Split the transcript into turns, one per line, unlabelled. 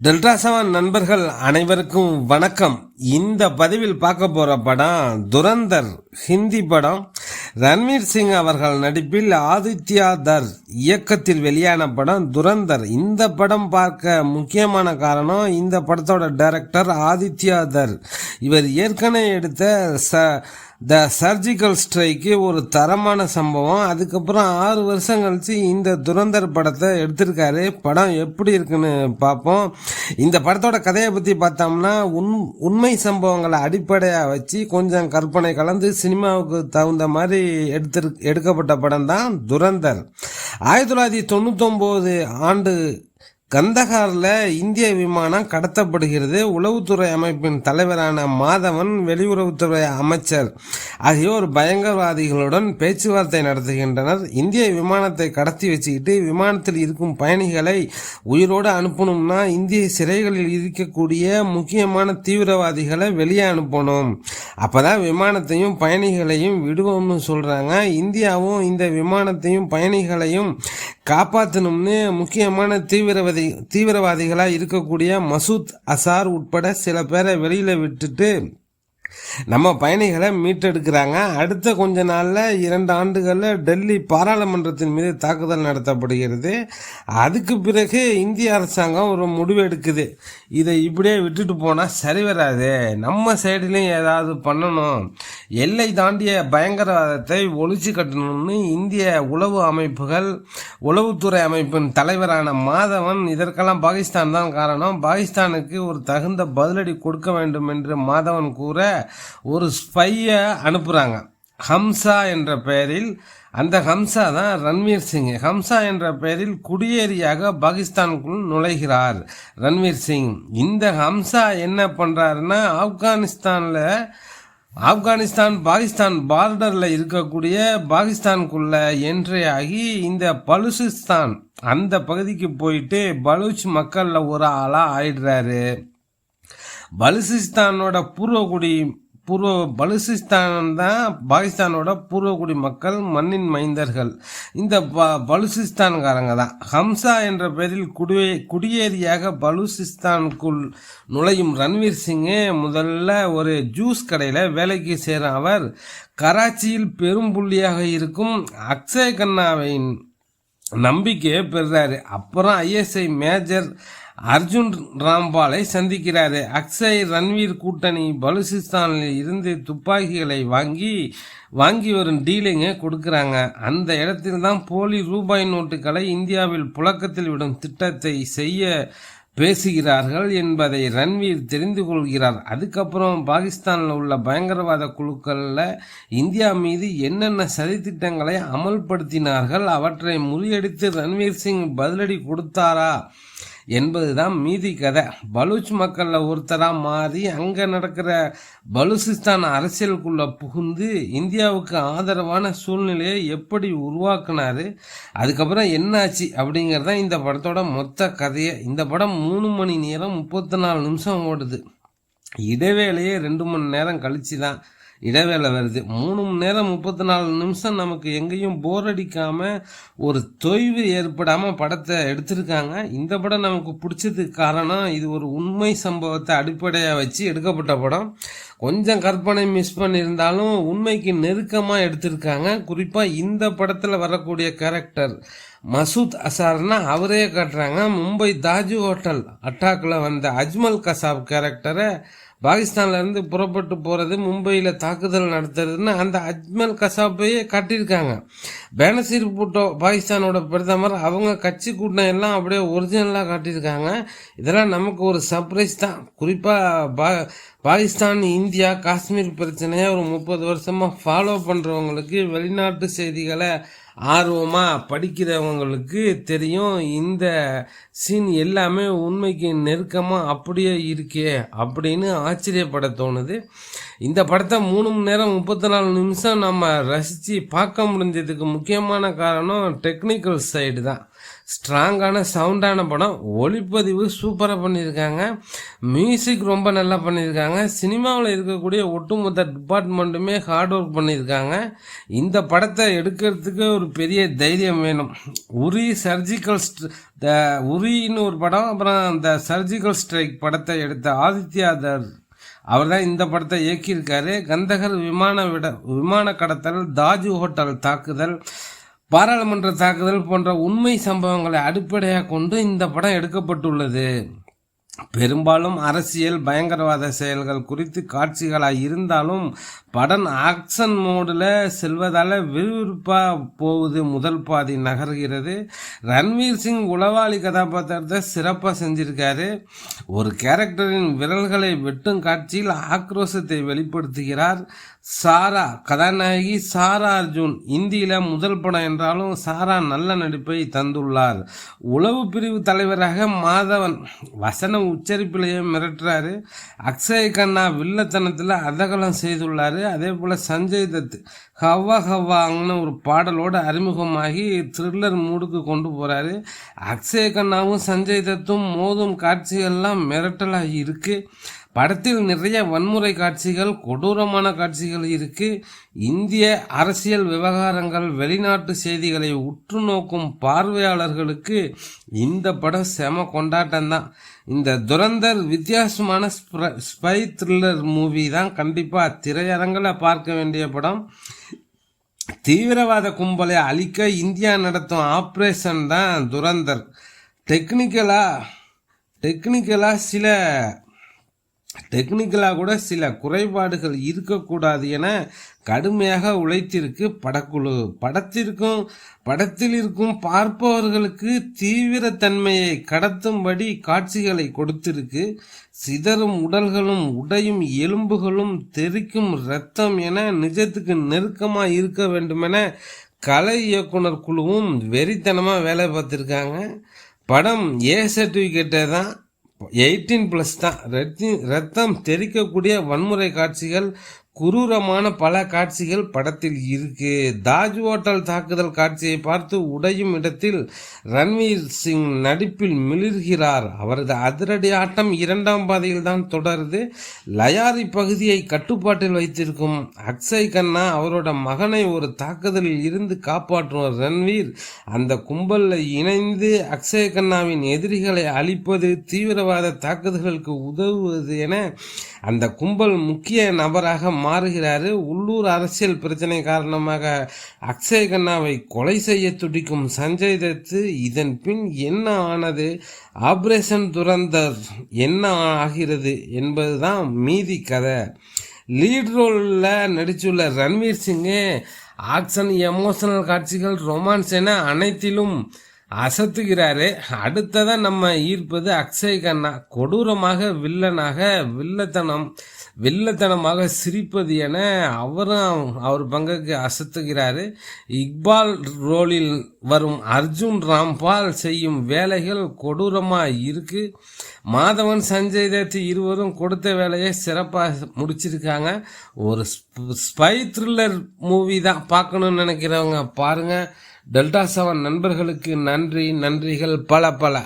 Delta seven நண்பர்கள் அனைவருக்கும் வணக்கம். இந்த பதிவில் பார்க்க போற படம் துரந்தர். ஹிந்தி படம். ரன்வீர் சிங் அவர்கள் நடிப்பில் ஆதித்யா தர் இயக்கத்தில் வெளியான படம் துரந்தர். இந்த படம் பார்க்க முக்கியமான காரணம், இந்த படத்தோட டைரக்டர் ஆதித்யா தர். இவர் ஏற்கனவே எடுத்த த சர்ஜிக்கல் ஸ்ட்ரைக்கு ஒரு தரமான சம்பவம். அதுக்கப்புறம் 6 வருஷம் கழிச்சு இந்த துரந்தர் படத்தை எடுத்திருக்காரு. படம் எப்படி இருக்குன்னு பார்ப்போம். இந்த படத்தோட கதையை பற்றி பார்த்தோம்னா, உண்மை சம்பவங்களை அடிப்படையாக வச்சு கொஞ்சம் கற்பனை கலந்து சினிமாவுக்கு தகுந்த மாதிரி எடுக்கப்பட்ட படம் தான் துரந்தர். 1999 ஆண்டு கந்தகாரில் இந்திய விமானம் கடத்தப்படுகிறது. உளவுத்துறை அமைப்பின் தலைவரான மாதவன், வெளியுறவுத்துறை அமைச்சர் ஆகியோர் பயங்கரவாதிகளுடன் பேச்சுவார்த்தை நடத்துகின்றனர். இந்திய விமானத்தை கடத்தி வச்சுக்கிட்டு விமானத்தில் இருக்கும் பயணிகளை உயிரோடு அனுப்பணும்னா இந்திய சிறைகளில் இருக்கக்கூடிய முக்கியமான தீவிரவாதிகளை வெளியே அனுப்பணும். அப்போதான் விமானத்தையும் பயணிகளையும் விடுவோம்னு சொல்கிறாங்க. இந்தியாவும் இந்த விமானத்தையும் பயணிகளையும் காப்பாற்றணும்னு முக்கியமான தீவிரவாதிகளாக இருக்கக்கூடிய மசூத் அசார் உட்பட சில பேரை வெளியில் விட்டுட்டு நம்ம பயணிகளை மீட்டெடுக்கிறாங்க. அடுத்த கொஞ்ச நாளில் 2 ஆண்டுகளில் டெல்லி பாராளுமன்றத்தின் மீது தாக்குதல் நடத்தப்படுகிறது. அதுக்கு பிறகு இந்திய அரசாங்கம் ஒரு முடிவு எடுக்குது, இதை இப்படியே விட்டுட்டு போனால் சரி வராது, நம்ம சைடுலையும் ஏதாவது பண்ணணும், எல்லை தாண்டிய பயங்கரவாதத்தை ஒழிச்சு கட்டணும்னு இந்திய உளவுத்துறை அமைப்பின் தலைவரான மாதவன், இதற்கெல்லாம் பாகிஸ்தான் தான் காரணம், பாகிஸ்தானுக்கு ஒரு தகுந்த பதிலடி கொடுக்க வேண்டும் என்று மாதவன் கூற ஒரு ஸ்பையை அனுப்புகிறாங்க. ஹம்சா என்ற பெயரில். அந்த ஹம்சா தான் ரன்வீர் சிங். ஹம்சா என்ற பெயரில் குடியேறியாக பாகிஸ்தானுக்குள் நுழைகிறார் ரன்வீர் சிங். இந்த ஹம்சா என்ன பண்ணுறாருன்னா, ஆப்கானிஸ்தான் பாகிஸ்தான் பார்டரில் இருக்கக்கூடிய பாகிஸ்தானுக்குள்ள என்ட்ரி ஆகி இந்த பலுசிஸ்தான் அந்த பகுதிக்கு போயிட்டு பலூச் மக்களில் ஒரு ஆளாக ஆயிடுறாரு. பலுசிஸ்தான் தான் பாகிஸ்தானோட பூர்வகுடி மக்கள், மண்ணின் மைந்தர்கள். இந்த பலுசிஸ்தான்காரங்க தான். ஹம்சா என்ற பெயரில் குடியேறியாக பலுசிஸ்தானுக்குள் நுழையும் ரன்வீர் சிங்கே முதல்ல ஒரு ஜூஸ் கடையில் வேலைக்கு சேர அவர் கராச்சியில் பெரும்புள்ளியாக இருக்கும் அக்ஷய் கண்ணாவின் நம்பிக்கையை பெறுறாரு. அப்புறம் ISI மேஜர் அர்ஜுன் ராம்பாலை சந்திக்கிறாரு. அக்ஷய் ரன்வீர் கூட்டணி பலுசிஸ்தானில் இருந்து துப்பாக்கிகளை வாங்கி வரும் டீலிங்க கொடுக்குறாங்க. அந்த இடத்தில் தான் போலி ரூபாய் நோட்டுகளை இந்தியாவில் புழக்கத்தில் விடும் திட்டத்தை செய்ய பேசுகிறார்கள் என்பதை ரன்வீர் தெரிந்து கொள்கிறார். அதுக்கப்புறம் பாகிஸ்தானில் உள்ள பயங்கரவாத குழுக்களில் இந்தியா மீது என்னென்ன சதித்திட்டங்களை அமல்படுத்தினார்கள், அவற்றை முறியடித்து ரன்வீர் சிங் பதிலடி கொடுத்தாரா என்பதுதான் மீதி கதை. பலூச் மக்களில் ஒருத்தராக மாறி அங்கே நடக்கிற பலுசிஸ்தான் அரசியலுக்குள்ள புகுந்து இந்தியாவுக்கு ஆதரவான சூழ்நிலையை எப்படி உருவாக்குனாரு, அதுக்கப்புறம் என்னாச்சு அப்படிங்கிறதான் இந்த படத்தோட மொத்த கதையை. இந்த படம் 3 மணி நேரம் 34 நிமிஷம் ஓடுது. இடைவேளையே 2 மணி நேரம் கழிச்சு தான் இடைவேளை வருது. 3 மணி நேரம் 34 நிமிஷம் நமக்கு எங்கேயும் போர் அடிக்காமல் ஒரு தொய்வு ஏற்படாமல் படத்தை எடுத்திருக்காங்க. இந்த படம் நமக்கு பிடிச்சதுக்கு காரணம், இது ஒரு உண்மை சம்பவத்தை அடிப்படையாக வச்சு எடுக்கப்பட்ட படம். கொஞ்சம் கற்பனை மிஸ் பண்ணியிருந்தாலும் உண்மைக்கு நெருக்கமாக எடுத்திருக்காங்க. குறிப்பாக இந்த படத்தில் வரக்கூடிய கேரக்டர் மசூத் அசார்னா அவரே காட்டுறாங்க. மும்பை தாஜ் ஹோட்டல் அட்டாக்கில் வந்த அஜ்மல் கசாப் கேரக்டரை பாகிஸ்தான்லேருந்து புறப்பட்டு போகிறது, மும்பையில் தாக்குதல் நடத்துறதுன்னு அந்த அஜ்மல் கசாப்பையே காட்டியிருக்காங்க. பேனசீர் பூட்டோ பாகிஸ்தானோட பிரதமர், அவங்க கட்சி கூட்டம் எல்லாம் அப்படியே ஒரிஜினலாக காட்டியிருக்காங்க. இதெல்லாம் நமக்கு ஒரு சர்ப்ரைஸ் தான். குறிப்பாக பாகிஸ்தான் இந்தியா காஷ்மீர் பிரச்சனையை ஒரு 30 வருஷமாக ஃபாலோ பண்ணுறவங்களுக்கு, வெளிநாட்டு செய்திகளை ஆர்வமாக படிக்கிறவங்களுக்கு தெரியும். இந்த சீன் எல்லாமே உண்மைக்கு நெருக்கமாக அப்படியே இருக்கே அப்படின்னு ஆச்சரியப்பட தோணுது. இந்த படத்தை 3 மணி நேரம் 34 நிமிஷம் நம்ம ரசித்து பார்க்க முடிஞ்சதுக்கு முக்கியமான காரணம் டெக்னிக்கல் சைடு தான். ஸ்ட்ராங்கான சவுண்டான படம். ஒளிப்பதிவு சூப்பராக பண்ணியிருக்காங்க, மியூசிக் ரொம்ப நல்லா பண்ணியிருக்காங்க. சினிமாவில் இருக்கக்கூடிய ஒட்டுமொத்த டிபார்ட்மெண்ட்டுமே ஹார்ட் ஒர்க் பண்ணியிருக்காங்க. இந்த படத்தை எடுக்கிறதுக்கு ஒரு பெரிய தைரியம் வேணும். உரின்னு ஒரு படம், அப்புறம் அந்த சர்ஜிக்கல் ஸ்ட்ரைக் படத்தை எடுத்த ஆதித்யா தர் அவர் தான் இந்த படத்தை இயக்கியிருக்காரு. கந்தகர் விமான கடத்தல், தாஜ் ஹோட்டல் தாக்குதல், பாராளுமன்ற தாக்குதல் போன்ற உண்மை சம்பவங்களை அடிப்படையாக கொண்டு இந்த படம் எடுக்கப்பட்டுள்ளது. பெரும்பாலும் அரசியல் பயங்கரவாத செயல்கள் குறித்து காட்சிகளாக இருந்தாலும் படம் ஆக்ஷன் மோடில் செல்வதால் விறுவிறுப்பாக போகுது. முதல் பாதி நகர்கிறது. ரன்வீர் சிங் உளவாளி கதாபாத்திரத்தை சிறப்பாக செஞ்சிருக்காரு. ஒரு கேரக்டரின் விரல்களை வெட்டும் காட்சியில் ஆக்ரோஷத்தை வெளிப்படுத்துகிறார். சாரா கதாநாயகி சாரா அர்ஜுன் இந்தியில முதல் படம் என்றாலும் சாரா நல்ல நடிப்பை தந்துள்ளார். உளவு பிரிவு தலைவராக மாதவன் வசன உச்சரிப்பிலேயே மிரட்டுறாரு. அக்ஷய் கண்ணா வில்லத்தனத்தில் அதகலம் செய்துள்ளாரு. அதே போல சஞ்சய் தத் ஹவ்வா ஹவ்வாங்கன்னு ஒரு பாடலோடு அறிமுகமாகி த்ரில்லர் மூடுக்கு கொண்டு போறாரு. அக்ஷய் கண்ணாவும் சஞ்சய் தத்தும் மோதும் காட்சிகள்லாம் மிரட்டலாக இருக்கு. படத்தில் நிறைய வன்முறை காட்சிகள், கொடூரமான காட்சிகள் இருக்கு. இந்திய அரசியல் விவகாரங்கள், வெளிநாட்டு செய்திகளை உற்று நோக்கும் பார்வையாளர்களுக்கு இந்த படம் செம கொண்டாட்டம்தான். இந்த துரந்தர் வித்தியாசமான ஸ்பை த்ரில்லர் மூவி தான். கண்டிப்பாக திரையரங்கில் பார்க்க வேண்டிய படம். தீவிரவாத கும்பலை அழிக்க இந்தியா நடத்தும் ஆப்ரேஷன் தான் துரந்தர். டெக்னிக்கலாக கூட சில குறைபாடுகள் இருக்கக்கூடாது என கடுமையாக உழைத்திருக்கு படக்குழு. படத்தில் இருக்கும் பார்ப்பவர்களுக்கு தீவிரத்தன்மையை கடத்தும்படி காட்சிகளை கொடுத்திருக்கு. சிதறும் உடல்களும் உடையும் எலும்புகளும் தெறிக்கும் இரத்தம் என நிஜத்துக்கு நெருக்கமாக இருக்க வேண்டுமென கலை இயக்குனர் குழுவும் வெறித்தனமாக வேலை பார்த்துருக்காங்க. படம் ஏ சர்டிஃபிகேட்டை தான், 18+ தான். ரத்தம் தெறிக்கக்கூடிய வன்முறை காட்சிகள், குரூரமான பல காட்சிகள் படத்தில் இருக்கு. தாஜ் ஹோட்டல் தாக்குதல் காட்சியை பார்த்து உடையும் இடத்தில் ரன்வீர் சிங் நடிப்பில் மிளிர்கிறார். அவரது அதிரடி ஆட்டம் 2ஆம் பாதையில் தான் தொடருது. லயாரி பகுதியை கட்டுப்பாட்டில் வைத்திருக்கும் அக்ஷய் கண்ணா அவரோட மகனை ஒரு தாக்குதலில் இருந்து காப்பாற்றுவார். ரன்வீர் அந்த கும்பலில் இணைந்து அக்ஷய் கண்ணாவின் எதிரிகளை அழிப்பது, தீவிரவாத தாக்குதல்களுக்கு உதவுவது என அந்த கும்பல் முக்கிய நபராக மாறுகிறாரு. உள்ளூர் அரசியல் பிரச்சனை காரணமாக அக்ஷய் கண்ணாவை கொலை செய்ய துடிக்கும் சஞ்சய் தத் இதன் பின் என்ன ஆனது, ஆபரேஷன் துரந்தர் என்ன ஆகிறது என்பதுதான் மீதி கதை. லீட் ரோலில் நடித்துள்ள ரன்வீர் சிங்கே ஆக்ஷன், எமோஷனல் காட்சிகள், ரொமான்ஸ் என அனைத்திலும் அசத்துகிறாரு. அடுத்ததான் நம்ம ஈர்ப்பது அக்ஷய் கண்ணா. கொடூரமாக வில்லத்தனமாக சிரிப்பது என அவரும் அவர் பங்குக்கு அசத்துகிறாரு. இக்பால் ரோலில் வரும் அர்ஜுன் ராம்பால் செய்யும் வேலைகள் கொடூரமாக இருக்கு. மாதவன், சஞ்சய் தத் இருவரும் கொடுத்த வேலையை சிறப்பாக முடிச்சிருக்காங்க. ஒரு ஸ்பை த்ரில்லர் மூவி தான். பார்க்கணும்னு நினைக்கிறவங்க பாருங்க. டெல்டா 7 நண்பர்களுக்கு நன்றிகள் பல.